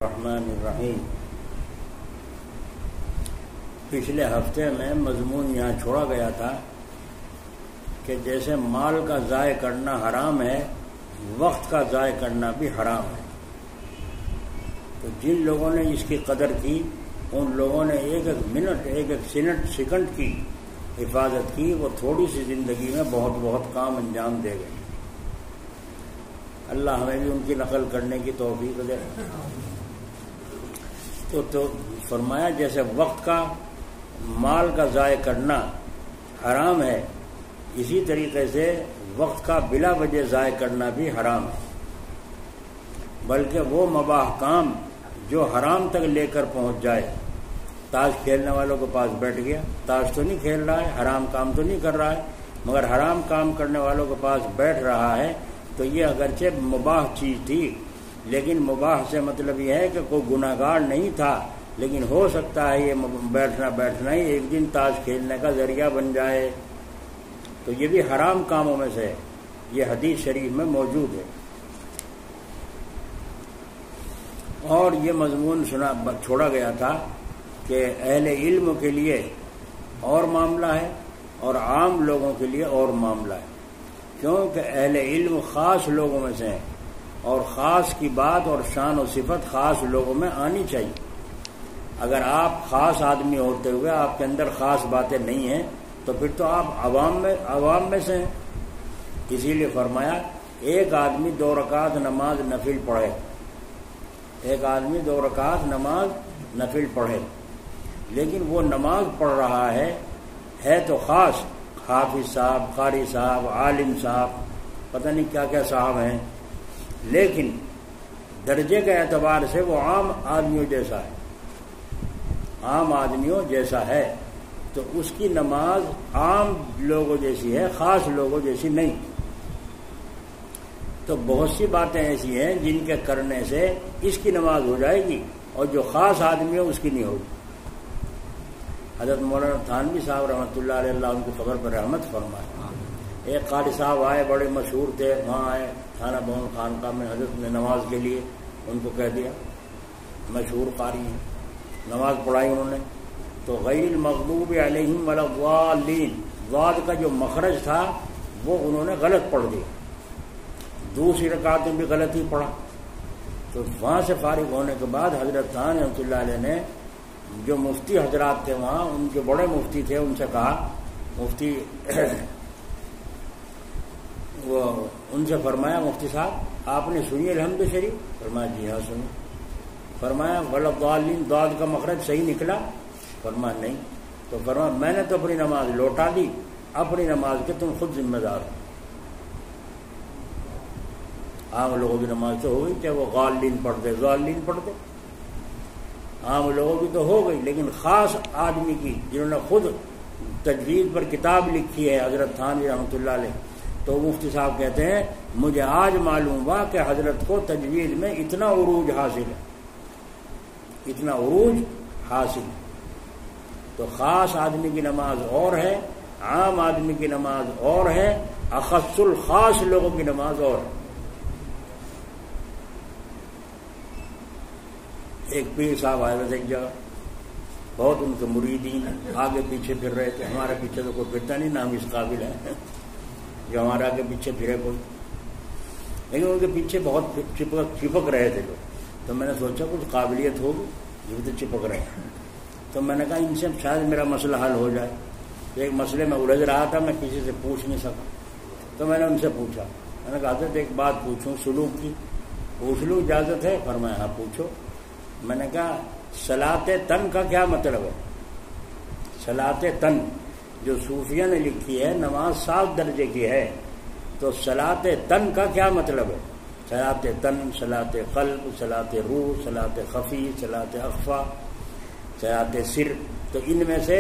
الرحمن الرحیم۔ پچھلے ہفتے میں مضمون یہاں چھوڑا گیا تھا کہ جیسے مال کا ضائع کرنا حرام ہے، وقت کا ضائع کرنا بھی حرام ہے۔ تو جن لوگوں نے اس کی قدر کی، ان لوگوں نے ایک ایک منٹ، ایک ایک سیکنڈ کی حفاظت کی، وہ تھوڑی سی زندگی میں بہت بہت کام انجام دے گئے۔ اللہ ہمیں بھی ان کی نقل کرنے کی توفیق دے۔ تو فرمایا جیسے وقت کا، مال کا ضائع کرنا حرام ہے، اسی طریقے سے وقت کا بلا وجہ ضائع کرنا بھی حرام ہے، بلکہ وہ مباح کام جو حرام تک لے کر پہنچ جائے۔ تاش کھیلنے والوں کے پاس بیٹھ گیا، تاش تو نہیں کھیل رہا ہے، حرام کام تو نہیں کر رہا ہے، مگر حرام کام کرنے والوں کے پاس بیٹھ رہا ہے، تو یہ اگرچہ مباح چیز تھی، لیکن مباح سے مطلب یہ ہے کہ کوئی گناہگار نہیں تھا، لیکن ہو سکتا ہے یہ بیٹھنا ہی ایک دن تاش کھیلنے کا ذریعہ بن جائے، تو یہ بھی حرام کاموں میں سے ہے۔ یہ حدیث شریف میں موجود ہے۔ اور یہ مضمون چھوڑا گیا تھا کہ اہل علم کے لیے اور معاملہ ہے اور عام لوگوں کے لیے اور معاملہ ہے، کیونکہ اہل علم خاص لوگوں میں سے ہیں، اور خاص کی بات اور شان و صفت خاص لوگوں میں آنی چاہیے۔ اگر آپ خاص آدمی ہوتے ہوئے آپ کے اندر خاص باتیں نہیں ہیں، تو پھر تو آپ عوام میں سے ہیں۔ اسی لیے فرمایا ایک آدمی 2 رکعت نماز نفل پڑھے، ایک آدمی 2 رکعت نماز نفل پڑھے، لیکن وہ نماز پڑھ رہا ہے تو خاص، حافظ صاحب، قاری صاحب، عالم صاحب، پتہ نہیں کیا کیا صاحب ہیں، لیکن درجے کے اعتبار سے وہ عام آدمیوں جیسا ہے، عام آدمیوں جیسا ہے، تو اس کی نماز عام لوگوں جیسی ہے، خاص لوگوں جیسی نہیں۔ تو بہت سی باتیں ایسی ہیں جن کے کرنے سے اس کی نماز ہو جائے گی، اور جو خاص آدمی ہے اس کی نہیں ہوگی۔ حضرت مولانا تھانوی صاحب رحمۃ اللہ علیہ، اللہ ان کی قبر پر رحمت فرمائے، ایک قاری صاحب آئے، بڑے مشہور تھے، وہاں آئے تھانہ بھون خانقاہ میں، حضرت نے نماز کے لیے ان کو کہہ دیا، مشہور قاری ہیں، نماز پڑھائی انہوں نے، تو غیر المغضوب علیہم ولا الضالین، ضاد کا جو مخرج تھا وہ انہوں نے غلط پڑھ دیا، دوسری رکعت میں بھی غلط ہی پڑھا۔ تو وہاں سے فارغ ہونے کے بعد حضرت تھانوی رحمۃ اللہ علیہ نے جو مفتی حضرات تھے وہاں، ان کے بڑے مفتی تھے، ان سے کہا، مفتی وہ ان سے فرمایا، مفتی صاحب آپ نے سنی الحمد شریف؟ فرمایا جی ہاں سنی۔ فرمایا ولا الضالین، ضاد کا مخرج صحیح نکلا؟ فرمایا نہیں۔ تو فرمایا میں نے تو اپنی نماز لوٹا دی، اپنی نماز کے تم خود ذمہ دار ہو۔ عام لوگوں کی نماز تو ہو گئی، چاہے وہ غالین پڑھتے ضالین پڑھتے، عام لوگوں کی تو ہو گئی، لیکن خاص آدمی کی جنہوں نے خود تجوید پر کتاب لکھی ہے، حضرت تھانوی رحمۃ اللہ علیہ، تو مفتی صاحب کہتے ہیں مجھے آج معلوم ہوا کہ حضرت کو تجوید میں اتنا عروج حاصل ہے، اتنا عروج حاصل ہے۔ تو خاص آدمی کی نماز اور ہے، عام آدمی کی نماز اور ہے، اخص الخاص لوگوں کی نماز اور ہے۔ ایک پیر صاحب آئے ہوئے تھے ایک جگہ، بہت ان کے مریدین آگے پیچھے پھر رہے تھے، ہمارے پیچھے تو کوئی پھرتا نہیں، نہ ہم اس قابل ہیں جو ہمارے آگے پیچھے پھرے کوئی، لیکن ان کے پیچھے بہت چپک رہے تھے لوگ، تو میں نے سوچا کچھ قابلیت ہوگی جو تو چپک رہے ہیں، تو میں نے کہا ان سے شاید میرا مسئلہ حل ہو جائے۔ تو ایک مسئلے میں الجھ رہا تھا، میں کسی سے پوچھ نہیں سکا، تو میں نے ان سے پوچھا، میں نے کہا حضرت ایک بات پوچھوں سلوک کی، پوچھ لوں اجازت ہے؟ فرمایا ہاں پوچھو۔ میں نے کہا صلاۃ تن کا کیا مطلب ہے؟ صلاۃ تن جو صوفیہ نے لکھی ہے، نماز 7 درجے کی ہے، تو صلاۃ تن کا کیا مطلب ہے؟ صلاۃ تن، صلاۃ قلب، صلاۃ روح، صلاۃ خفی، صلاۃ اخفا، صلاۃ سر، تو ان میں سے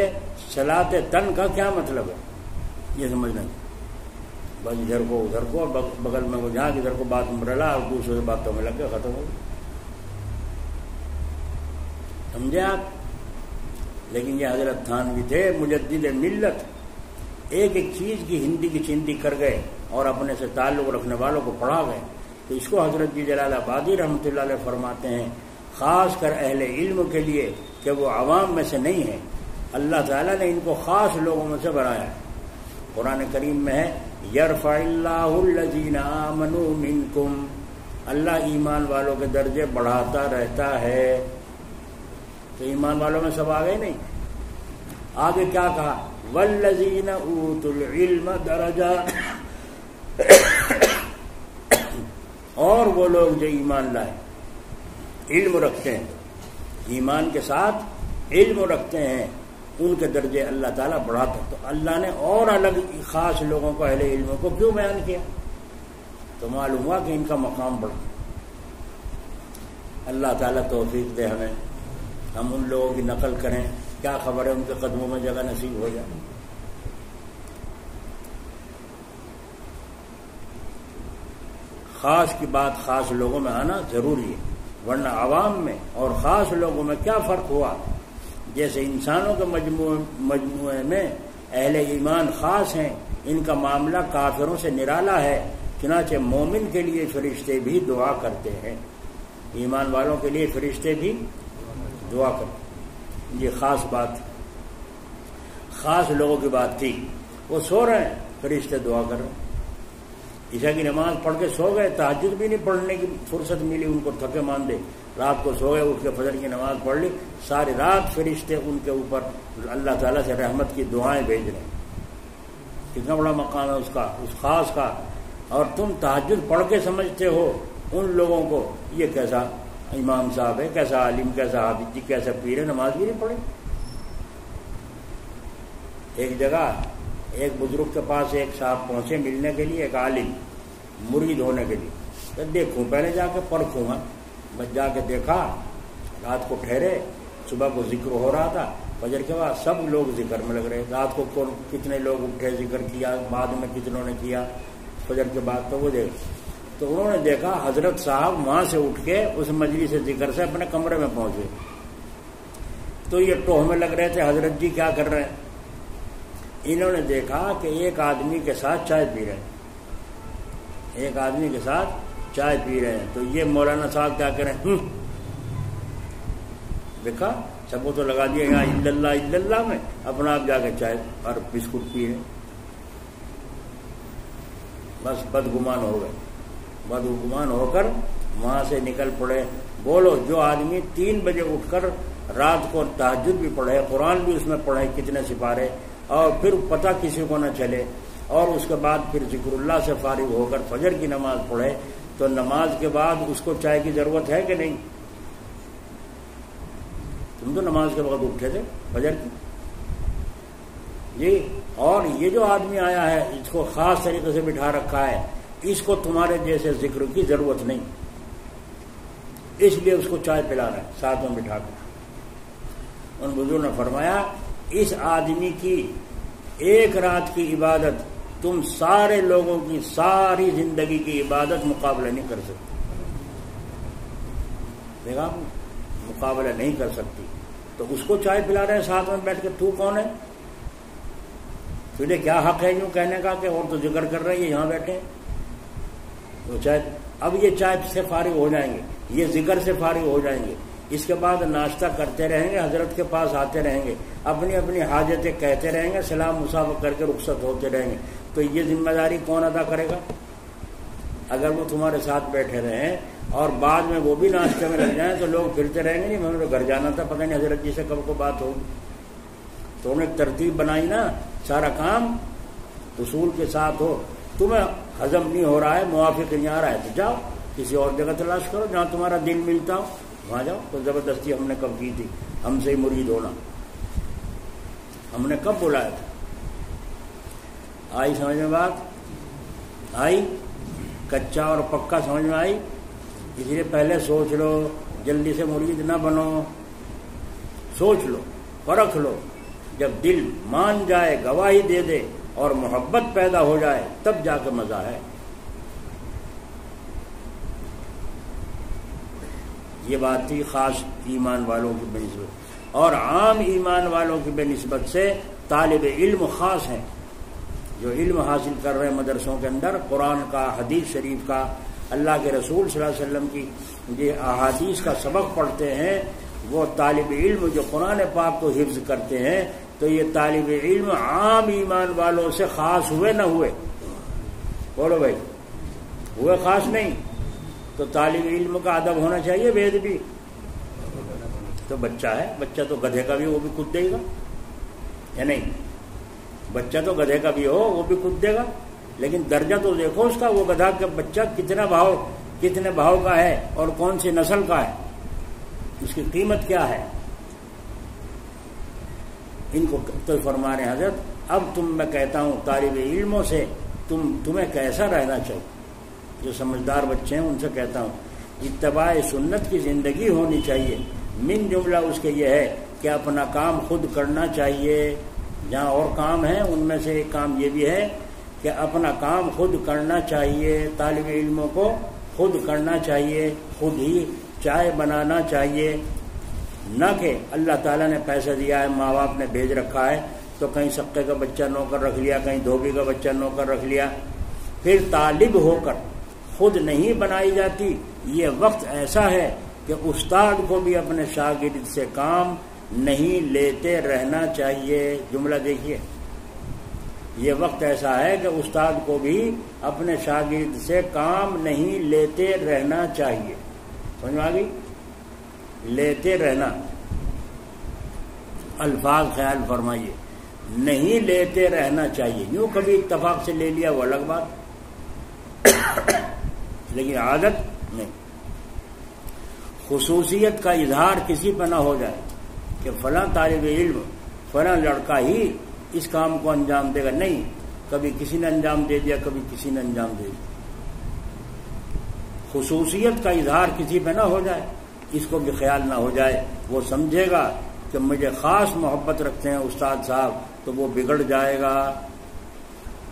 صلاۃ تن کا کیا مطلب ہے یہ سمجھنا، بس ادھر کو ادھر کو، اور بغل میں وہ جہاں ادھر کو بات مرلا اور دوسرے باتوں میں لگ کے ختم ہو گئی، سمجھے آپ؟ لیکن یہ حضرت تھانوی تھے مجدد ملت، ایک ایک چیز کی ہندی کی چندی کر گئے اور اپنے سے تعلق رکھنے والوں کو پڑھا گئے۔ تو اس کو حضرت جی جلال آبادی رحمۃ اللہ علیہ فرماتے ہیں خاص کر اہل علم کے لیے کہ وہ عوام میں سے نہیں ہیں. اللہ تعالیٰ نے ان کو خاص لوگوں میں سے بنایا ہے. قرآن کریم میں ہے یرفع اللہ الذین آمنوا منکم، اللہ ایمان والوں کے درجے بڑھاتا رہتا ہے. تو ایمان والوں میں سب آگے نہیں. آگے کیا کہا؟ والذین اوتوا العلم درجات، اور وہ لوگ جو ایمان لائے، علم رکھتے ہیں، ایمان کے ساتھ علم رکھتے ہیں، ان کے درجے اللہ تعالیٰ بڑھاتا. تو اللہ نے اور الگ خاص لوگوں کو، اہل علم کو کیوں بیان کیا؟ تو معلوم ہوا کہ ان کا مقام بڑھا. اللہ تعالیٰ توفیق دے ہمیں، ہم ان لوگوں کی نقل کریں، کیا خبر ہے ان کے قدموں میں جگہ نصیب ہو جائے. خاص کی بات خاص لوگوں میں آنا ضروری ہے، ورنہ عوام میں اور خاص لوگوں میں کیا فرق ہوا؟ جیسے انسانوں کے مجموعے میں اہل ایمان خاص ہیں، ان کا معاملہ کافروں سے نرالا ہے. چنانچہ مومن کے لیے فرشتے بھی دعا کرتے ہیں، ایمان والوں کے لیے فرشتے بھی دعا کرتے ہیں. یہ خاص بات، خاص لوگوں کی بات تھی. وہ سو رہے ہیں، فرشتے دعا کر رہے ہیں. عشاء کی نماز پڑھ کے سو گئے، تہجد بھی نہیں پڑھنے کی فرصت ملی ان کو، تھکے ماندے، رات کو سو گئے، اٹھ کے فجر کی نماز پڑھ لی، ساری رات فرشتے ان کے اوپر اللہ تعالیٰ سے رحمت کی دعائیں بھیج رہے ہیں. کتنا بڑا مقام ہے اس کا، اس خاص کا. اور تم تہجد پڑھ کے سمجھتے ہو ان لوگوں کو یہ کیسا امام صاحب ہے، کیسا عالم، کیسا حافظ جی، کیسا پیر ہے، نماز بھی نہیں پڑھی. ایک جگہ ایک بزرگ کے پاس ایک صاحب پہنچے ملنے کے لیے، ایک عالم مرید ہونے کے لیے. تو دیکھوں پہلے جا کے پرکھوں گا. بس جا کے دیکھا، رات کو ٹھہرے، صبح کو ذکر ہو رہا تھا، فجر کے بعد سب لوگ ذکر میں لگ رہے. رات کو کتنے لوگ اٹھے ذکر کیا، بعد میں کتنوں نے کیا فجر کے بعد. تو وہ تو انہوں نے دیکھا حضرت صاحب وہاں سے اٹھ کے اس مجلس ذکر سے اپنے کمرے میں پہنچے. تو یہ ٹوہ میں لگ رہے تھے حضرت جی کیا کر رہے ہیں. انہوں نے دیکھا کہ ایک آدمی کے ساتھ چائے پی رہے ہیں، ایک آدمی کے ساتھ چائے پی رہے ہیں. تو یہ مولانا صاحب کیا کریں، دیکھا سب کو تو لگا دیا یہاں الا اللہ میں، اپنا آپ جا کے چائے اور بسکٹ پی رہے. بس بدگمان ہو گئے، بدگمان ہو کر وہاں سے نکل پڑے. بولو جو آدمی 3 بجے اٹھ کر رات کو تہجد بھی پڑھے، قرآن بھی اس میں پڑھے کتنے سپارے، اور پھر پتہ کسی کو نہ چلے، اور اس کے بعد پھر ذکر اللہ سے فارغ ہو کر فجر کی نماز پڑھے، تو نماز کے بعد اس کو چائے کی ضرورت ہے کہ نہیں؟ تم تو نماز کے وقت اٹھے تھے فجر کی. جی، اور یہ جو آدمی آیا ہے اس کو خاص طریقے سے بٹھا رکھا ہے، اس کو تمہارے جیسے ذکر کی ضرورت نہیں، اس لیے اس کو چائے پلا رہے ہیں ساتھ میں بٹھا کر. ان بزرگوں نے فرمایا اس آدمی کی ایک رات کی عبادت تم سارے لوگوں کی ساری زندگی کی عبادت مقابلہ نہیں کر سکتی. دیکھا، مقابلہ نہیں کر سکتی. تو اس کو چائے پلا رہے ہیں ساتھ میں بیٹھ کے. تو کون ہے؟ تجھے کیا حق ہے یوں کہنے کا کہ اور تو ذکر کر رہے ہیں یہاں بیٹھے؟ تو چائے، اب یہ چائے سے فارغ ہو جائیں گے، یہ ذکر سے فارغ ہو جائیں گے، اس کے بعد ناشتہ کرتے رہیں گے، حضرت کے پاس آتے رہیں گے، اپنی اپنی حاجتیں کہتے رہیں گے، سلام مصافحہ کر کے رخصت ہوتے رہیں گے. تو یہ ذمہ داری کون ادا کرے گا؟ اگر وہ تمہارے ساتھ بیٹھے رہیں اور بعد میں وہ بھی ناشتے میں لگ جائیں تو لوگ پھرتے رہیں گے، نہیں میں نے گھر جانا تھا، پتہ نہیں حضرت جی سے کب کو بات ہوگی. تو انہوں نے ایک ترتیب بنائی نا، سارا کام اصول کے ساتھ ہو. تمہیں ہضم نہیں ہو رہا ہے، موافق نہیں آ رہا ہے، تو جاؤ کسی اور جگہ تلاش کرو جہاں تمہارا دل ملتا ہو، وہاں جاؤ. تو زبردستی ہم نے کب کی تھی؟ ہم سے ہی مرید ہونا ہم نے کب بلایا تھا؟ آئی سمجھ میں بات؟ آئی؟ کچا اور پکا سمجھ میں آئی؟ اس لیے پہلے سوچ لو، جلدی سے مرید نہ بنو. سوچ لو، پرکھ لو. جب دل مان جائے، گواہی دے دے اور محبت پیدا ہو جائے تب جا کے مزہ ہے. یہ بات تھی خاص ایمان والوں کی بہ نسبت. اور عام ایمان والوں کی بہ نسبت سے طالب علم خاص ہیں، جو علم حاصل کر رہے ہیں مدرسوں کے اندر، قرآن کا، حدیث شریف کا، اللہ کے رسول صلی اللہ علیہ وسلم کی یہ احادیث کا سبق پڑھتے ہیں وہ طالب علم جو قرآن پاک کو حفظ کرتے ہیں تو یہ طالب علم عام ایمان والوں سے خاص ہوئے نہ ہوئے؟ بولو بھائی، ہوئے خاص نہیں؟ تو طالب علم کا ادب ہونا چاہیے بے ادبی؟ تو بچہ ہے، بچہ تو گدھے کا بھی وہ بھی کود دے گا یا نہیں؟ بچہ تو گدھے کا بھی ہو وہ بھی کود دے گا، لیکن درجہ تو دیکھو اس کا، وہ گدھا کا بچہ کتنے بھاؤ کا ہے اور کون سی نسل کا ہے، اس کی قیمت کیا ہے؟ ان کو تو فرما رہے ہیں حضرت اب میں کہتا ہوں طالب علموں سے تمہیں کیسا رہنا چاہیے، جو سمجھدار بچے ہیں ان سے کہتا ہوں اتباع سنت کی زندگی ہونی چاہیے۔ من جملہ اس کے یہ ہے کہ اپنا کام خود کرنا چاہیے، جہاں اور کام ہیں ان میں سے ایک کام یہ بھی ہے کہ اپنا کام خود کرنا چاہیے، طالب علموں کو خود کرنا چاہیے، خود ہی چائے بنانا چاہیے، نہ کہ اللہ تعالیٰ نے پیسہ دیا ہے، ماں باپ نے بھیج رکھا ہے تو کہیں سقے کا بچہ نوکر رکھ لیا، کہیں دھوبی کا بچہ نوکر رکھ لیا، پھر طالب ہو کر خود نہیں بنائی جاتی۔ یہ وقت ایسا ہے کہ استاد کو بھی اپنے شاگرد سے کام نہیں لیتے رہنا چاہیے۔ جملہ دیکھیے، یہ وقت ایسا ہے کہ استاد کو بھی اپنے شاگرد سے کام نہیں لیتے رہنا چاہیے۔ سمجھ میں آ گئی؟ لیتے رہنا، الفاظ خیال فرمائیے، نہیں لیتے رہنا چاہیے۔ یوں کبھی اتفاق سے لے لیا وہ الگ بات، لیکن عادت نہیں۔ خصوصیت کا اظہار کسی پہ نہ ہو جائے کہ فلاں طالب علم فلاں لڑکا ہی اس کام کو انجام دے گا، نہیں، کبھی کسی نے انجام دے دیا، کبھی کسی نے انجام دے دیا۔ خصوصیت کا اظہار کسی پہ نہ ہو جائے، اس کو بھی خیال نہ ہو جائے، وہ سمجھے گا کہ مجھے خاص محبت رکھتے ہیں استاد صاحب تو وہ بگڑ جائے گا،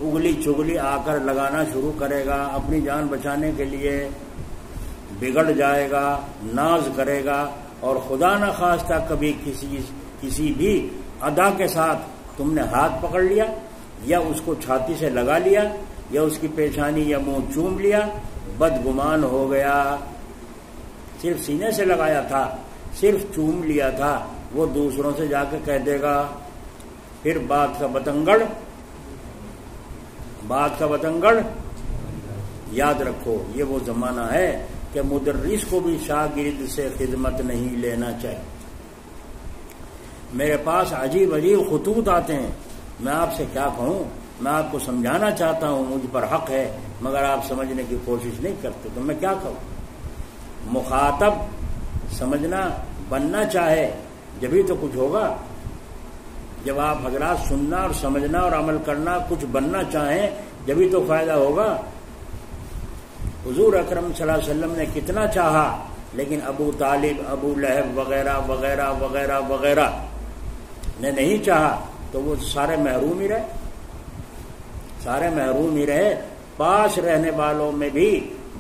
اگلی چگلی آ کر لگانا شروع کرے گا، اپنی جان بچانے کے لیے بگڑ جائے گا، ناز کرے گا، اور خدا نہ خواستہ کبھی کسی بھی ادا کے ساتھ تم نے ہاتھ پکڑ لیا یا اس کو چھاتی سے لگا لیا یا اس کی پیشانی یا منہ چوم لیا، بدگمان ہو گیا۔ صرف سینے سے لگایا تھا، صرف چوم لیا تھا، وہ دوسروں سے جا کے کہہ دے گا، پھر بات کا بتنگڑ یاد رکھو۔ یہ وہ زمانہ ہے کہ مدرس کو بھی شاگرد سے خدمت نہیں لینا چاہیے۔ میرے پاس عجیب خطوط آتے ہیں، میں آپ سے کیا کہوں، میں آپ کو سمجھانا چاہتا ہوں، مجھ پر حق ہے، مگر آپ سمجھنے کی کوشش نہیں کرتے، تو میں کیا کہوں؟ مخاطب سمجھنا بننا چاہے جبھی تو کچھ ہوگا۔ جب آپ حضرات سننا اور سمجھنا اور عمل کرنا کچھ بننا چاہیں جبھی تو فائدہ ہوگا۔ حضور اکرم صلی اللہ علیہ وسلم نے کتنا چاہا، لیکن ابو طالب، ابو لہب وغیرہ وغیرہ وغیرہ وغیرہ نے نہیں چاہا تو وہ سارے محروم ہی رہے۔ پاس رہنے والوں میں بھی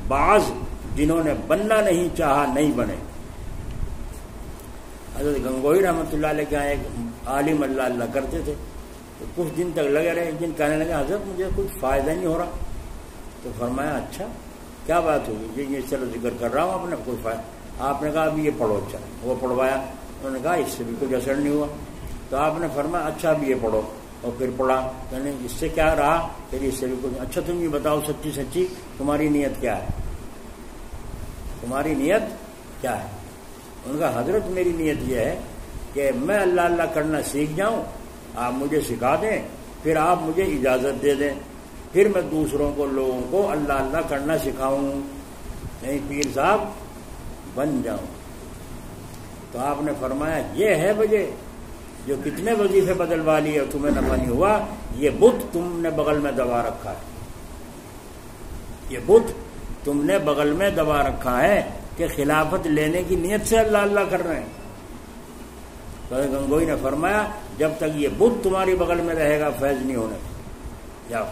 بعض جنہوں نے بننا نہیں چاہا نہیں بنے۔ حضرت گنگوئی رحمۃ اللہ علیہ کے ایک عالم اللہ کرتے تھے، تو کچھ دن تک لگے رہے، ایک دن کہنے لگے حضرت مجھے کچھ فائدہ نہیں ہو رہا، تو فرمایا اچھا کیا بات ہوگی؟ یہ چلو ذکر کر رہا ہوں اپنے کوئی فائدہ۔ آپ نے کہا ابھی یہ پڑھو، اچھا وہ پڑھوایا، انہوں نے کہا اس سے بھی کچھ اثر نہیں ہوا، تو آپ نے فرمایا اچھا ابھی یہ پڑھو، اور پھر پڑھا، یعنی اس سے کیا رہا؟ پھر اس سے بھی کچھ۔ اچھا تم یہ بتاؤ سچی تمہاری نیت کیا ہے؟ تمہاری نیت کیا ہے؟ ان کا حضرت میری نیت یہ ہے کہ میں اللہ کرنا سیکھ جاؤں، آپ مجھے سکھا دیں، پھر آپ مجھے اجازت دے دیں، پھر میں دوسروں کو لوگوں کو اللہ کرنا سکھاؤں، نہیں پیر صاحب بن جاؤں۔ تو آپ نے فرمایا یہ ہے وجہ جو کتنے وظیفے بدلوا لیے اور تمہیں نفع نہیں ہوا، یہ بت تم نے بغل میں دبا رکھا ہے، یہ بت تم نے بغل میں دبا رکھا ہے کہ خلافت لینے کی نیت سے اللہ کر رہے ہیں۔ تو گنگوئی نے فرمایا جب تک یہ بت تمہاری بغل میں رہے گا فیض نہیں ہونے جاؤ۔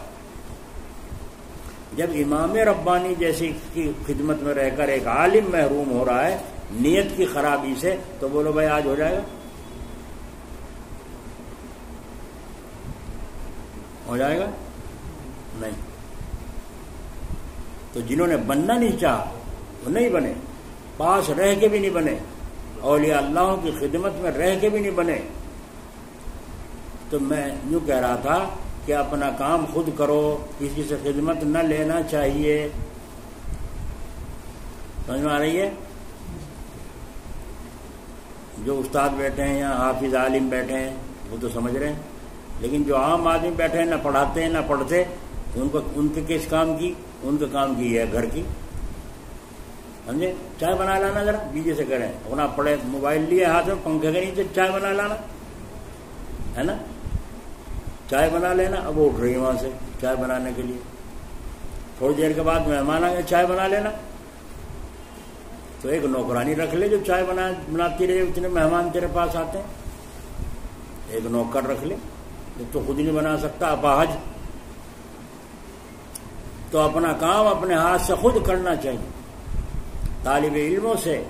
جب امام ربانی جیسی کی خدمت میں رہ کر ایک عالم محروم ہو رہا ہے نیت کی خرابی سے، تو بولو بھائی آج ہو جائے گا؟ ہو جائے گا؟ نہیں۔ تو جنہوں نے بننا نہیں چاہا وہ نہیں بنے، پاس رہ کے بھی نہیں بنے، اولیاء اللہ کی خدمت میں رہ کے بھی نہیں بنے۔ تو میں یوں کہہ رہا تھا کہ اپنا کام خود کرو، کسی سے خدمت نہ لینا چاہیے۔ سمجھ میں آ رہی ہے؟ جو استاد بیٹھے ہیں یا حافظ عالم بیٹھے ہیں وہ تو سمجھ رہے ہیں، لیکن جو عام آدمی بیٹھے ہیں، نہ پڑھاتے ہیں نہ پڑھتے، ان کے کس کام کی؟ ان کے کام کی ہے گھر کی۔ سمجھے؟ چائے بنا لانا ذرا بیجے سے کریں، اپنا پڑے موبائل لیے ہاتھ میں، پنکھے کے نیچے چائے بنا لانا ہے نا، چائے بنا لینا۔ اب وہ اٹھ رہی ہے وہاں سے چائے بنانے کے لیے، تھوڑی دیر کے بعد مہمان آ گئے، چائے بنا لینا۔ تو ایک نوکرانی رکھ لے جو چائے بناتی رہے، اتنے مہمان تیرے پاس آتے ہیں، ایک نوکر رکھ لے، جب تو خود نہیں بنا سکتا اپاہج۔ تو اپنا کام اپنے ہاتھ سے خود کرنا چاہیے۔ طالب علموں سے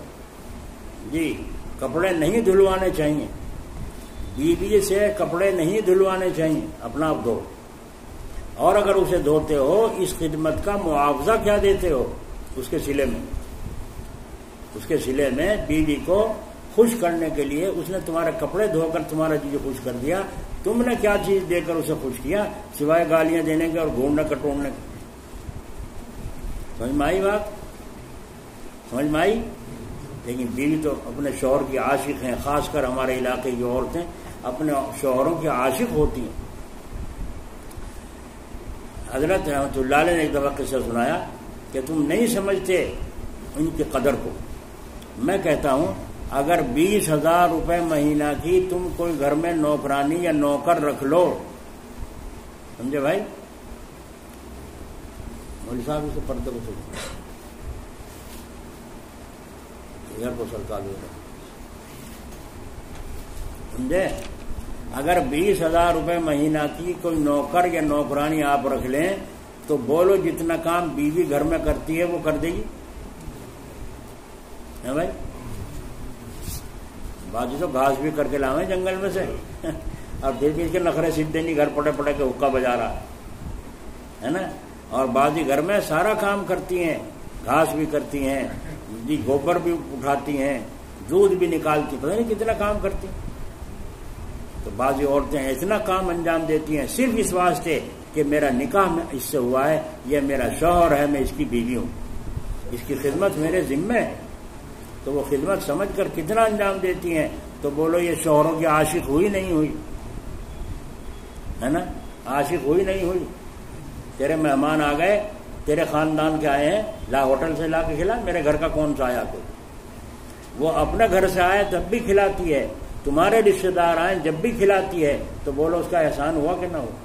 جی کپڑے نہیں دھلوانے چاہیے، بیوی سے کپڑے نہیں دھلوانے چاہیے، اپنا آپ دھو، اور اگر اسے دھوتے ہو اس خدمت کا معاوضہ کیا دیتے ہو اس کے صلے میں؟ اس کے صلے میں بیوی کو خوش کرنے کے لیے اس نے تمہارے کپڑے دھو کر تمہارا جی خوش کر دیا، تم نے کیا چیز دے کر اسے خوش کیا سوائے گالیاں دینے کے اور گھومنے کٹوڑنے کے؟ سمجھ میں آئی بات؟ سمجھ میں آئی؟ لیکن بیوی تو اپنے شوہر کی عاشق ہیں، خاص کر ہمارے علاقے کی عورتیں اپنے شوہروں کی عاشق ہوتی ہیں۔ حضرت رحمۃ اللہ علیہ نے ایک دفعہ قصہ سنایا کہ تم نہیں سمجھتے ان کی قدر کو۔ میں کہتا ہوں اگر 20,000 روپے مہینہ کی تم کوئی گھر میں نوکرانی یا نوکر رکھ لو، سمجھے بھائی؟ مولوی صاحب اسے پردے کو ادھر کو سرکار دے رہے، سمجھے؟ اگر 20,000 روپے مہینہ کی کوئی نوکر یا نوکرانی آپ رکھ لیں تو بولو جتنا کام بیوی گھر میں کرتی ہے وہ کر دے گی؟ ہے بھائی؟ باقی تو گھاس بھی کر کے لاویں جنگل میں سے، اور پھر بھی اس کے نخرے سیدھے نہیں، گھر پڑے پڑے کے حقہ بجا رہا ہے نا۔ اور بعضی گھر میں سارا کام کرتی ہیں، گھاس بھی کرتی ہیں جی، گوبر بھی اٹھاتی ہیں، دودھ بھی نکالتی، پتہ نہیں کتنا کام کرتی ہیں۔ تو بعضی عورتیں اتنا کام انجام دیتی ہیں صرف اس واسطے کہ میرا نکاح میں اس سے ہوا ہے، یہ میرا شوہر ہے، میں اس کی بیوی ہوں، اس کی خدمت میرے ذمہ ہے۔ تو وہ خدمت سمجھ کر کتنا انجام دیتی ہیں۔ تو بولو یہ شوہروں کی عاشق ہوئی نہیں ہوئی؟ ہے نا، عاشق ہوئی نہیں ہوئی؟ تیرے مہمان آ گئے، تیرے خاندان کے آئے ہیں، لا ہوٹل سے لا کے کھلا، میرے گھر کا کون سا آیا کوئی؟ وہ اپنے گھر سے آئے تب بھی کھلاتی ہے، تمہارے رشتے دار آئے جب بھی کھلاتی ہے، تو بولو اس کا احسان ہوا کہ نہ ہوا؟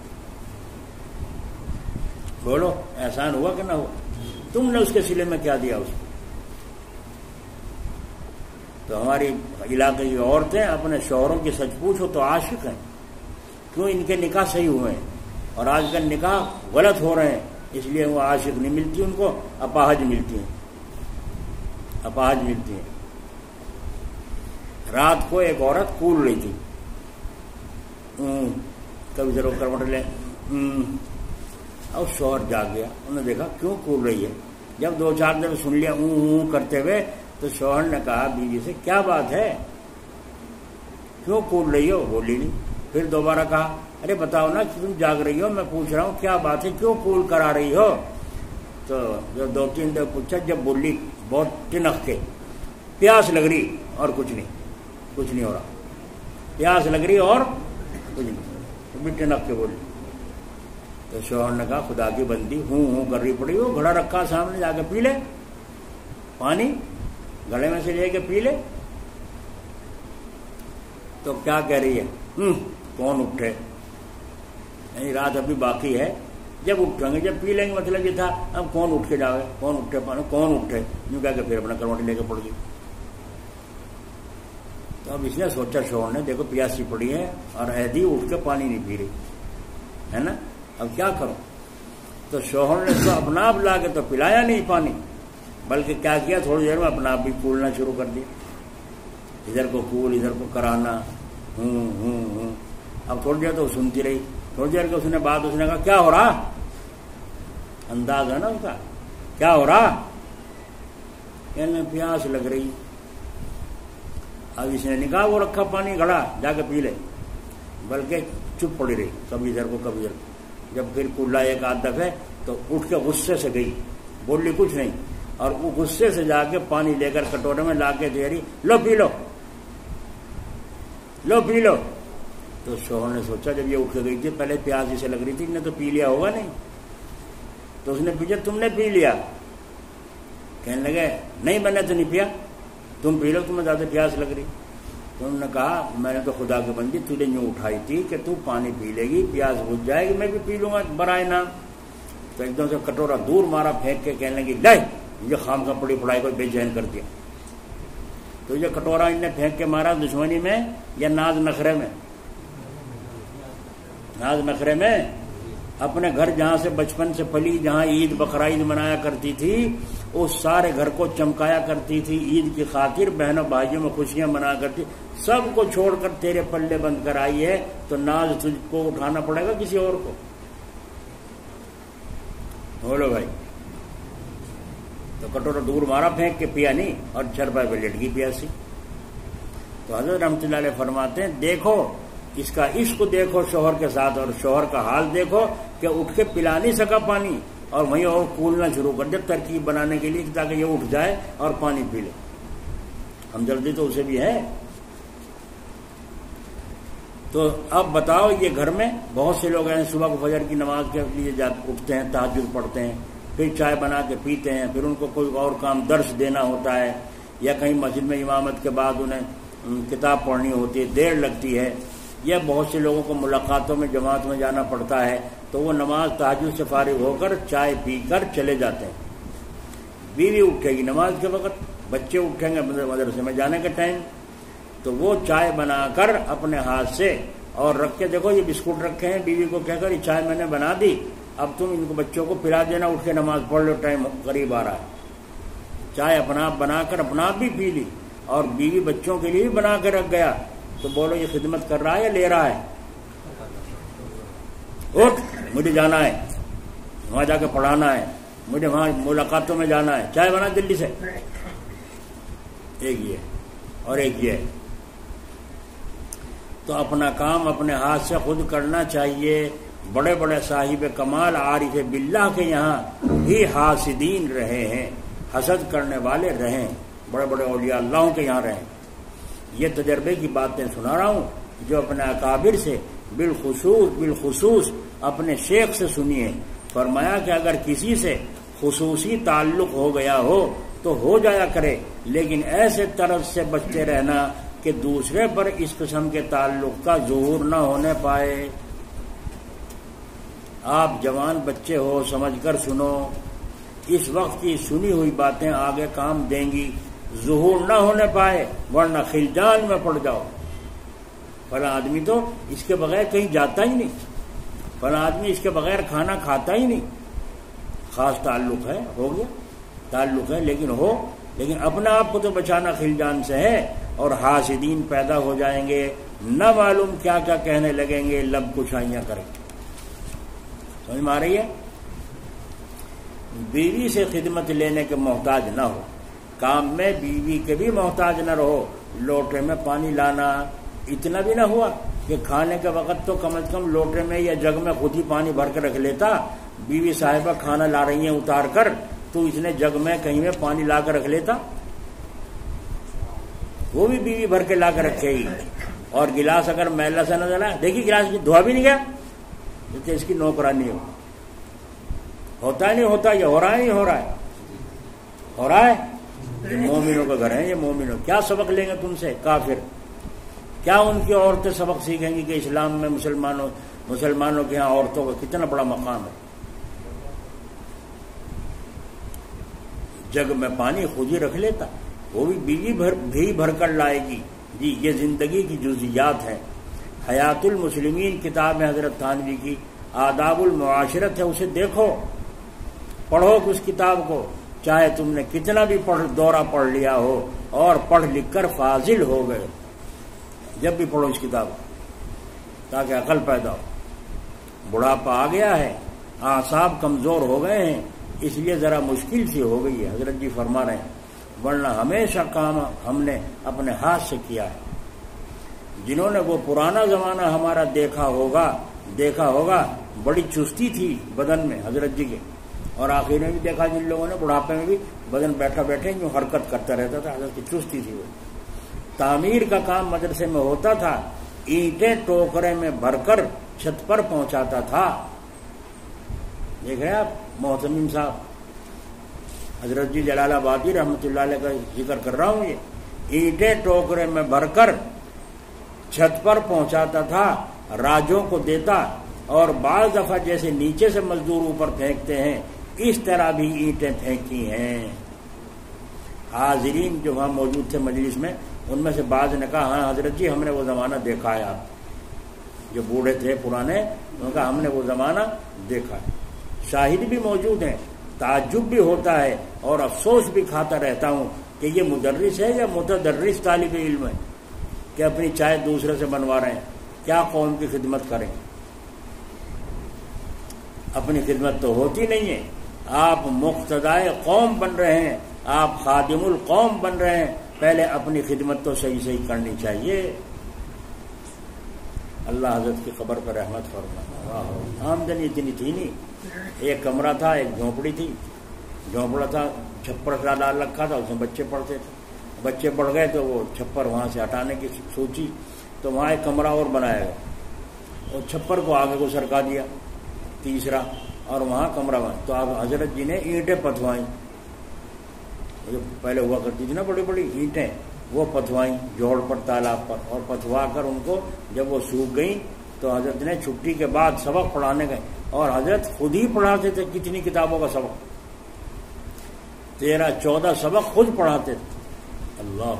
بولو احسان ہوا کہ نہ ہوا؟ تم نے اس کے صلے میں کیا دیا اس کو؟ تو ہماری علاقے کی عورتیں اپنے شوہروں کی سچ پوچھو تو عاشق ہیں، کیوں؟ ان کے نکاح صحیح ہوئے ہیں، اور آج کل نکاح غلط ہو رہے ہیں، اس لیے وہ عاشق نہیں ملتی ان کو، اپاہج ملتی ہیں، اپاہج ملتی ہیں۔ رات کو ایک عورت کول رہی تھی، کبھی ضرور کروٹ لے، اور شوہر جاگ گیا، انہوں نے دیکھا کیوں کول رہی ہے، جب 2-4 دن سن لیا کرتے ہوئے، تو شوہر نے کہا بیوی سے کیا بات ہے، کیوں کول رہی ہو؟ بولی نہیں۔ پھر دوبارہ کہا ارے بتاؤ نا، تم جاگ رہی ہو، میں پوچھ رہا ہوں کیا بات ہے، کیوں کول کرا رہی ہو؟ تو جب 2-3 دن پوچھا، جب بولی بہت ٹنک کے، پیاس لگ رہی اور کچھ نہیں ہو رہا، پیاس لگ رہی اور کچھ نہیں، بھی ٹنک کے بولی۔ تو شوہر نے کہا خدا کی بندی، ہوں کر رہی پڑی، وہ گھڑا رکھا سامنے، جا کے پی لے، پانی گلے میں سے لے کے پی لے۔ تو کیا کہہ رہی ہے؟ کون اٹھے، یعنی رات ابھی باقی ہے، جب اٹھیں گے جب پی لیں گے، مطلب یہ تھا اب کون اٹھ کے جاوے، کون اٹھے پانی، کون اٹھے، یوں کہہ کے پھر اپنا کروٹ لے کے پڑ گئی۔ تو اب اس نے سوچا شوہر نے، دیکھو پیاسی پڑی ہے اور عہدی اٹھ کے پانی نہیں پی رہی ہے نا، اب کیا کرو؟ تو شوہر نے تو اپنا آپ لا کے تو پلایا نہیں پانی، بلکہ کیا کیا، تھوڑی دیر میں اپنا آپ بھی کولنا شروع کر دیا، ادھر کو کول ادھر کو کرانا، اب تھوڑی دیر تو سنتی رہی، تھوڑی دیر کے اس نے بات، اس نے کہا کیا ہو رہا، انداز ہے نا اس کا، کیا ہو رہا؟ کہنے پیاس لگ رہی. اب اس نے نکاح وہ رکھا پانی گھڑا جا کے پی لے, بلکہ چپ پڑی رہی کبھی ادھر کو کبھی ادھر. جب پھر کلا ایک آدھ دفعہ تو اٹھ کے غصے سے گئی, بولی کچھ نہیں, اور وہ غصے سے جا کے پانی لے کر کٹورے میں لا کے دے رہی, لو پی لو لو پی لو. تو شوہر نے سوچا جب یہ اٹھ کے گئی تھی پہلے پیاس اسے لگ رہی تھی, نے تو پی لیا ہوگا نہیں. تو اس نے پوچھا تم نے پی لیا؟ کہنے لگے نہیں میں نے تو نہیں پیا, تم پی لو, تمہیں زیادہ پیاس لگ رہی. تو انہوں نے کہا میں نے تو خدا کی بندی تجھے یوں اٹھائی تھی کہ تو پانی پی لے گی, پیاس بجھ جائے گی, میں بھی پی لوں گا برائے نام. تو ایک دم سے کٹورا دور مارا پھینک کے, کہنے لگی لے یہ خام کا پڑی پڑائی کو بے چین کر دیا. تو یہ کٹورا ان نے پھینک کے مارا دشمنی میں یا ناز نخرے میں؟ ناز نخرے میں. اپنے گھر جہاں سے بچپن سے پلی, جہاں عید بقرعید منایا کرتی تھی, اس سارے گھر کو چمکایا کرتی تھی عید کی خاطر, بہنوں بھائیوں میں خوشیاں منایا کرتی, سب کو چھوڑ کر تیرے پلے بند کر آئی ہے, تو ناز تجھ کو اٹھانا پڑے گا کسی اور کو؟ بولو بھائی. تو کٹورا دور مارا پھینک کے, پیا نہیں, اور چرپائی پہ لیٹ گئی پیاسی. تو حضرت رحمۃ اللہ علیہ فرماتے ہیں دیکھو اس کا عشق دیکھو شوہر کے ساتھ, اور شوہر کا حال دیکھو کہ اٹھ کے پلا نہیں سکا پانی, اور وہیں اور کولنا شروع کر دے ترکیب بنانے کے لیے تاکہ یہ اٹھ جائے اور پانی پی لے. ہمدردی تو اسے بھی ہے. تو اب بتاؤ یہ گھر میں بہت سے لوگ ہیں صبح کو فجر کی نماز کے لیے اٹھتے ہیں, تہجد پڑھتے ہیں, پھر چائے بنا کے پیتے ہیں, پھر ان کو کوئی اور کام درس دینا ہوتا ہے, یا کہیں مسجد میں امامت کے بعد انہیں کتاب پڑھنی ہوتی ہے, دیر لگتی ہے, یا بہت سے لوگوں کو ملاقاتوں میں جماعت میں جانا پڑتا ہے, تو وہ نماز تہجد سے فارغ ہو کر چائے پی کر چلے جاتے ہیں. بیوی اٹھے گی نماز کے وقت, بچے اٹھیں گے مدرسے میں جانے کے ٹائم, تو وہ چائے بنا کر اپنے ہاتھ سے اور رکھ کے, دیکھو یہ بسکٹ رکھے ہیں, بیوی کو کہہ کر یہ چائے میں نے بنا دی, اب تم ان کو بچوں کو پلا دینا, اٹھ کے نماز پڑھ لو, ٹائم قریب آ رہا ہے. چائے اپنا آپ بنا کر اپنا آپ بھی پی لی, اور بیوی بچوں کے لیے بھی بنا کے رکھ گیا. تو بولو یہ خدمت کر رہا ہے یا لے رہا ہے؟ اٹھ مجھے جانا ہے, وہاں جا کے پڑھانا ہے, مجھے وہاں ملاقاتوں میں جانا ہے, چائے بنا جلدی سے. ایک یہ اور ایک یہ. تو اپنا کام اپنے ہاتھ سے خود کرنا چاہیے. بڑے بڑے صاحب کمال عارف باللہ کے یہاں بھی حاسدین رہے ہیں, حسد کرنے والے رہیں, بڑے بڑے اولیاء اللہ کے یہاں رہیں. یہ تجربے کی باتیں سنا رہا ہوں جو اپنے اکابر سے بالخصوص اپنے شیخ سے سنی ہے. فرمایا کہ اگر کسی سے خصوصی تعلق ہو گیا ہو تو ہو جایا کرے, لیکن ایسے طرز سے بچتے رہنا کہ دوسرے پر اس قسم کے تعلق کا ظہور نہ ہونے پائے. آپ جوان بچے ہو, سمجھ کر سنو, اس وقت کی سنی ہوئی باتیں آگے کام دیں گی, ظہور نہ ہونے پائے ورنہ خلجان میں پڑ جاؤ. فلاں آدمی تو اس کے بغیر کہیں جاتا ہی نہیں, فلاں آدمی اس کے بغیر کھانا کھاتا ہی نہیں. خاص تعلق ہے, ہو گیا تعلق ہے, لیکن اپنا آپ کو تو بچانا خلجان سے ہے. اور حاسدین پیدا ہو جائیں گے, نہ معلوم کیا کیا کہنے لگیں گے, لب کشائیاں کریں گے. سمجھ میں آ رہی ہے؟ بیوی سے خدمت لینے کے محتاج نہ ہو, کام میں بیوی کے بھی محتاج نہ رہو. لوٹے میں پانی لانا, اتنا بھی نہ ہوا کہ کھانے کے وقت تو کم از کم لوٹے میں یا جگ میں خود ہی پانی بھر کے رکھ لیتا. بیوی صاحبہ کھانا لا رہی ہیں اتار کر, تو اس نے جگ میں کہیں میں پانی لا کر رکھ لیتا, وہ بھی بیوی بھر کے لا کر رکھے گی. اور گلاس اگر میلا سے نظر آئے, دیکھیے گلاس کی دھوا بھی نہیں گیا, جیسے اس کی نوکرانی ہو. ہوتا ہے نہیں ہوتا, یہ ہو رہا ہے نہیں ہو رہا ہے, ہو رہا ہے. یہ مومنوں کا گھر ہے, یہ مومنوں کیا سبق لیں گے تم سے کافر؟ کیا ان کی عورتیں سبق سیکھیں گی کہ اسلام میں مسلمانوں کے یہاں عورتوں کا کتنا بڑا مقام ہے. جگ میں پانی خود ہی رکھ لیتا, وہ بھی بیوی بھی بھر کر لائے گی. جی یہ زندگی کی جزیات ہیں. حیات المسلمین کتاب ہے حضرت تھانوی کی, آداب المعاشرت ہے, اسے دیکھو, پڑھو اس کتاب کو, چاہے تم نے کتنا بھی دورہ پڑھ لیا ہو اور پڑھ لکھ کر فاضل ہو گئے, جب بھی پڑھو اس کتاب کو تاکہ عقل پیدا ہو. بڑھاپا آ گیا ہے, اعصاب کمزور ہو گئے ہیں, اس لیے ذرا مشکل سی ہو گئی ہے. حضرت جی فرما رہے ہیں ورنہ ہمیشہ کام ہم نے اپنے ہاتھ سے کیا ہے. جنہوں نے وہ پرانا زمانہ ہمارا دیکھا ہوگا بڑی چستی تھی بدن میں حضرت جی کے, اور آخر میں بھی دیکھا جن لوگوں نے بڑھاپے میں بھی بدن بیٹھے جو حرکت کرتا رہتا تھا, حضرت کی چستی تھی. وہ تعمیر کا کام مدرسے میں ہوتا تھا, اینٹیں ٹوکرے میں بھر کر چھت پر پہنچاتا تھا. دیکھ رہے آپ محتمیم صاحب, حضرت جی جلال آبادی رحمۃ اللہ علیہ کا ذکر کر رہا ہوں. یہ اینٹیں ٹوکرے میں بھر کر چھت پر پہنچاتا تھا, راجوں کو دیتا, اور بعض دفعہ جیسے نیچے سے مزدور اوپر پھینکتے ہیں اس طرح بھی اینٹیں پھینکی ہیں. حاضرین جو وہاں موجود تھے مجلس میں, ان میں سے بعض نے کہا ہاں حضرت جی ہم نے وہ زمانہ دیکھا ہے. آپ جو بوڑھے تھے پرانے, انہوں نے کہا ہم نے وہ زمانہ دیکھا ہے. شاہد بھی موجود ہیں, تعجب بھی ہوتا ہے اور افسوس بھی کھاتا رہتا ہوں کہ یہ مدرس ہے یا متدرس طالب علم ہے کہ اپنی چائے دوسرے سے بنوا رہے ہیں. کیا قوم کی خدمت کریں, اپنی خدمت تو ہوتی نہیں ہے. آپ مقتدائے قوم بن رہے ہیں, آپ خادم القوم بن رہے ہیں, پہلے اپنی خدمت تو صحیح کرنی چاہیے. اللہ حضرت کی قبر پر رحمت فرمائے. آمدنی اتنی تھی نہیں, ایک کمرہ تھا, ایک جھونپڑی تھی, جھونپڑا تھا, چھپر کا ڈال رکھا تھا, اس میں بچے پڑھتے تھے. بچے پڑھ گئے تو وہ چھپر وہاں سے ہٹانے کی سوچی تو وہاں ایک کمرہ اور بنایا گیا, اور چھپر کو آگے کو سرکا دیا تیسرا, اور وہاں کمرہ بنا. تو آپ حضرت جی نے اینٹیں پتھوائیں, جو پہلے ہوا کرتی تھی نا بڑی بڑی اینٹیں, وہ پتھوائیں جوڑ پر تالاب پر, اور پتھوا کر ان کو جب وہ سوکھ گئیں تو حضرت نے چھٹی کے بعد سبق پڑھانے گئے. اور حضرت خود ہی پڑھاتے تھے, کتنی کتابوں کا سبق, 13-14 سبق خود پڑھاتے تھے. اللہ,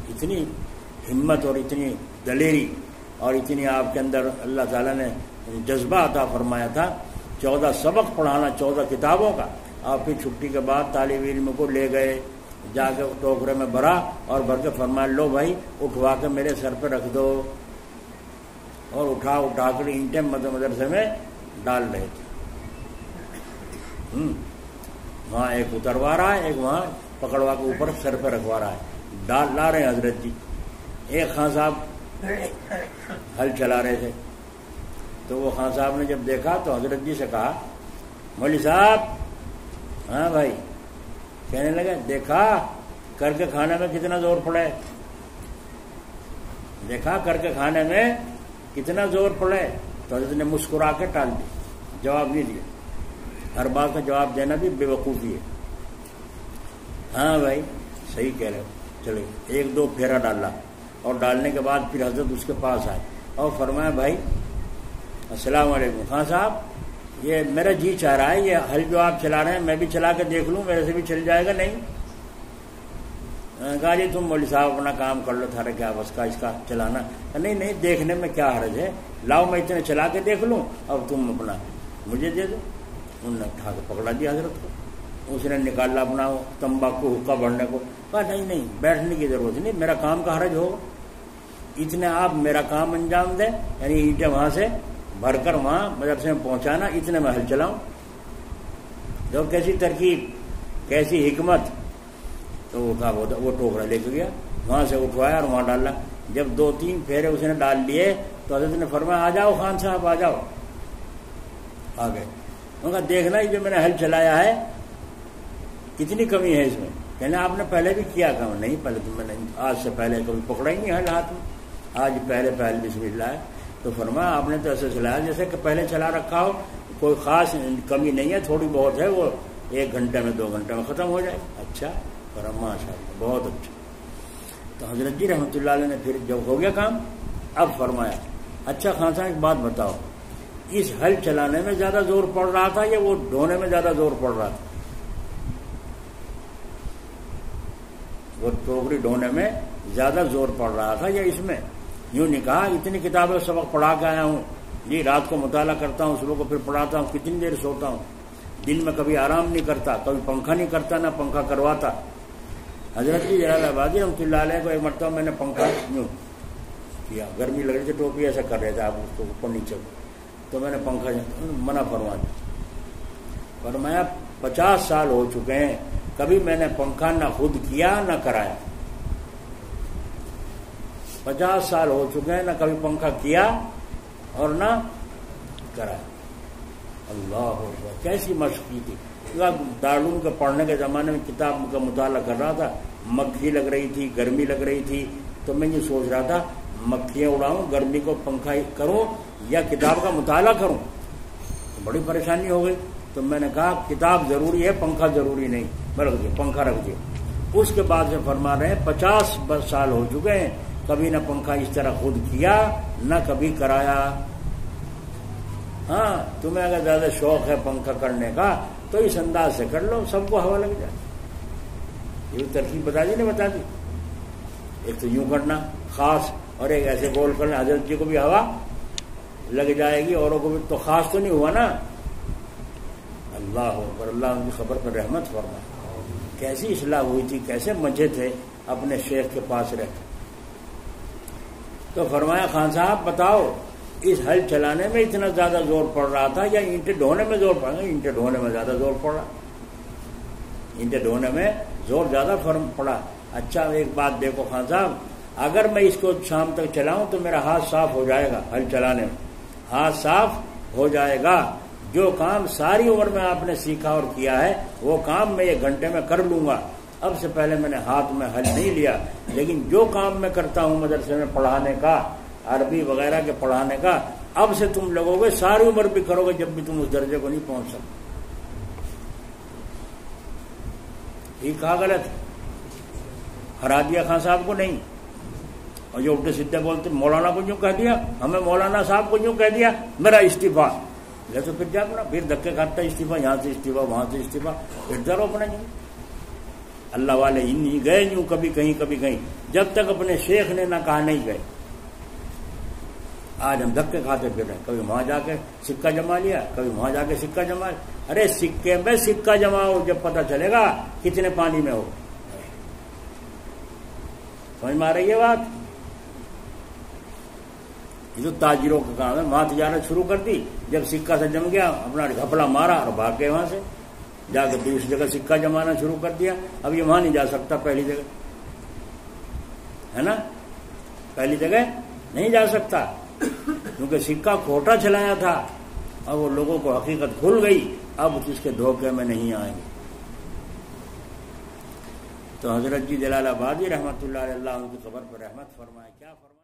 اتنی ہمت اور اتنی دلیری اور اتنی آپ کے اندر اللہ تعالیٰ نے جذبہ عطا فرمایا تھا. 14 سبق پڑھانا, 14 کتابوں کا. آپ پھر چھٹی کے بعد طالب علم کو لے گئے, جا کے ٹوکرے میں بھرا اور بھر کے فرمایا لو بھائی اٹھوا کے میرے سر پہ رکھ دو, اور اٹھا کر اینٹیں مدرسے میں ڈال رہے تھے. وہاں ایک اتروا رہا ہے, ایک وہاں پکڑوا کے اوپر سر پہ رکھوا رہا ہے, لا رہے ہیں حضرت جی. ایک خان صاحب ہل چلا رہے تھے, تو وہ خان صاحب نے جب دیکھا تو حضرت جی سے کہا مولوی صاحب, ہاں بھائی, کہنے لگے دیکھا کر کے کھانے میں کتنا زور پڑے, دیکھا کر کے کھانے میں کتنا زور پڑے. تو حضرت نے مسکرا کے ٹال دی, جواب نہیں دیا. ہر بات کا جواب دینا بھی بے وقوفی ہے. ہاں بھائی صحیح کہہ رہے ہو, چلے 1-2 پھیرا ڈالا, اور ڈالنے کے بعد پھر حضرت اس کے پاس آئے اور فرمایا بھائی السلام علیکم. خان صاحب یہ میرا جی چاہ رہا ہے یہ ہل جو آپ چلا رہے ہیں میں بھی چلا کے دیکھ لوں, میرے سے بھی چل جائے گا نہیں؟ کہا جی تم مولوی صاحب اپنا کام کر لو, تھارے کیا بس کا اس کا چلانا. نہیں دیکھنے میں کیا حرج ہے, لاؤ میں اتنے چلا کے دیکھ لوں, اب تم اپنا مجھے دے دو. انہوں نے اٹھا کے پکڑا دیا حضرت کو, اس نے نکالا اپنا تمباکو حقہ بڑھنے کو. کہا نہیں بیٹھنے کی ضرورت نہیں, میرا کام کا حرج ہوگا, اتنے آپ میرا کام انجام دیں, یعنی اینٹیں وہاں سے بھر کر وہاں مدرسے میں پہنچانا, اتنے میں ہل چلاؤں. جو کیسی ترکیب, کیسی حکمت. تو وہ کہا وہ ٹوکرا لے کے گیا, وہاں سے اٹھوایا اور وہاں ڈالا. جب 2-3 پھیرے اس نے ڈال لیے تو حضرت نے فرمایا آ جاؤ خان صاحب آ جاؤ. آ گئے. ان کا دیکھنا ہی جو میں نے ہل چلایا ہے کتنی کمی ہے اس میں. کہنا آپ نے پہلے بھی کیا کام, نہیں پہلے تو میں نے آج سے پہلے کبھی پکڑا ہی نہیں ہل ہاتھ میں, آج پہلے بسم اللہ ہے. تو فرمایا آپ نے تو ایسے چلایا جیسے کہ پہلے چلا رکھا ہو, کوئی خاص کمی نہیں ہے, تھوڑی بہت ہے, وہ 1 گھنٹے میں 2 گھنٹے میں ختم ہو جائے. اچھا ماشاء اللہ بہت اچھا. تو حضرت جی رحمۃ اللہ علیہ نے پھر جب ہو گیا کام, اب فرمایا اچھا خان صاحب ایک بات بتاؤ, اس ہل چلانے میں زیادہ زور پڑ رہا تھا یا وہ ڈھونے میں زیادہ زور پڑ رہا تھا؟ وہ ٹوکری ڈھونے میں زیادہ زور پڑ رہا تھا یا اس میں؟ یوں نہیں کہا اتنی کتابیں سبق پڑھا کے آیا ہوں جی, رات کو مطالعہ کرتا ہوں, صبح کو پھر پڑھاتا ہوں, کتنی دیر سوتا ہوں, دن میں کبھی آرام نہیں کرتا, کبھی پنکھا نہیں کرتا نہ پنکھا کرواتا. حضرت جی جلال آبادی رحمۃ اللہ علیہ کو ایک مرتبہ میں نے پنکھا یوں کیا, گرمی لگ رہی تھی, ٹوپی ایسا کر رہے تھے آپ اس کو اوپر نیچے, تو میں نے پنکھا منع فرما دیا. فرمایا 50 سال ہو چکے ہیں کبھی میں نے پنکھا نہ خود کیا نہ کرایا. 50 سال ہو چکے ہیں، نہ کبھی پنکھا کیا اور نہ کرایا. اللہ اکبر، کیسی مشق کی تھی. دارالعلوم کے پڑھنے کے زمانے میں کتاب کا مطالعہ کر رہا تھا، مکھی لگ رہی تھی، گرمی لگ رہی تھی، تو میں یہ سوچ رہا تھا مکھیاں اڑاؤں، گرمی کو پنکھا کروں یا کتاب کا مطالعہ کروں. تو بڑی پریشانی ہو گئی. تو میں نے کہا کتاب ضروری ہے، پنکھا ضروری نہیں. میں رکھ دیا، پنکھا رکھ دیا. اس کے بعد سے فرما رہے ہیں 50 سال ہو چکے ہیں، کبھی نہ پنکھا اس طرح خود کیا نہ کبھی کرایا. ہاں تمہیں اگر زیادہ شوق ہے پنکھا کرنے کا تو اس انداز سے کر لو، سب کو ہوا لگ جائے. یہ ترکیب بتا دی نہیں بتا دی. ایک تو یوں کرنا خاص، اور ایک ایسے گول کرنا حضرت جی کو بھی ہوا لگ جائے گی، اوروں کو بھی. تو خاص تو نہیں ہوا نا. اللہ اکبر، اللہ ان کی خبر پر رحمت فرمائے. کیسی اصلاح ہوئی تھی، کیسے مزے تھے اپنے شیخ کے پاس رہ. تو فرمایا خان صاحب بتاؤ اس ہل چلانے میں اتنا زیادہ زور پڑ رہا تھا یا اینٹیں ڈھونے میں زور پڑ رہا؟ اینٹیں ڈھونے میں زیادہ زور پڑ رہا، اینٹیں ڈھونے میں زور زیادہ فرم پڑا. اچھا ایک بات دیکھو خان صاحب، اگر میں اس کو شام تک چلاؤں تو میرا ہاتھ صاف ہو جائے گا. ہل چلانے میں ہاتھ صاف ہو جائے گا. جو کام ساری عمر میں آپ نے سیکھا اور کیا ہے وہ کام میں 1 گھنٹے میں کر لوں گا. اب سے پہلے میں نے ہاتھ میں ہل نہیں لیا، لیکن جو کام میں کرتا ہوں مدرسے میں پڑھانے کا، عربی وغیرہ کے پڑھانے کا، اب سے تم لوگوں کو ساری عمر بھی کرو گے جب بھی تم اس درجے کو نہیں پہنچ سکتے. یہ کہا غلط ہرا دیا خان صاحب کو نہیں. اور جو الٹے سیدھے بولتے مولانا کو یوں کہہ دیا، ہمیں مولانا صاحب کو یوں کہہ دیا، میرا استعفیٰ. لے تو پھر جا اپنا، پھر دھکے کھاتا استعفیٰ، یہاں سے استعفیٰ وہاں سے استعفیٰ، پھر ڈرو اپنا. یوں اللہ والے نہیں گئے یوں کبھی کہیں کبھی کہیں، جب تک اپنے شیخ نے نہ کہا نہیں گئے. آج ہم دھکے کھاتے پھر رہے، کبھی وہاں جا کے سکہ جما لیا، کبھی وہاں جا کے سکہ جما لیا. ارے سکے میں سکہ جماؤ جب پتہ چلے گا کتنے پانی میں ہو. سمجھ میں آ رہی ہے بات؟ یہ تو تاجروں کا کام ہے. وہاں تجارت شروع کر دی، جب سکہ سے جم گیا اپنا گھپلا مارا اور بھاگ گئے وہاں سے، جا کے دوسری جگہ سکہ جمانا شروع کر دیا. اب یہ وہاں نہیں جا سکتا، پہلی جگہ ہے نا، پہلی جگہ نہیں جا سکتا کیونکہ سکہ کھوٹا چلایا تھا. اب وہ لوگوں کو حقیقت کھل گئی، اب اس کے دھوکے میں نہیں آئیں گے. تو حضرت جی جلال آبادی رحمۃ اللہ علیہ، اللہ ان کی خبر پر رحمت فرمائے. کیا فرمائے؟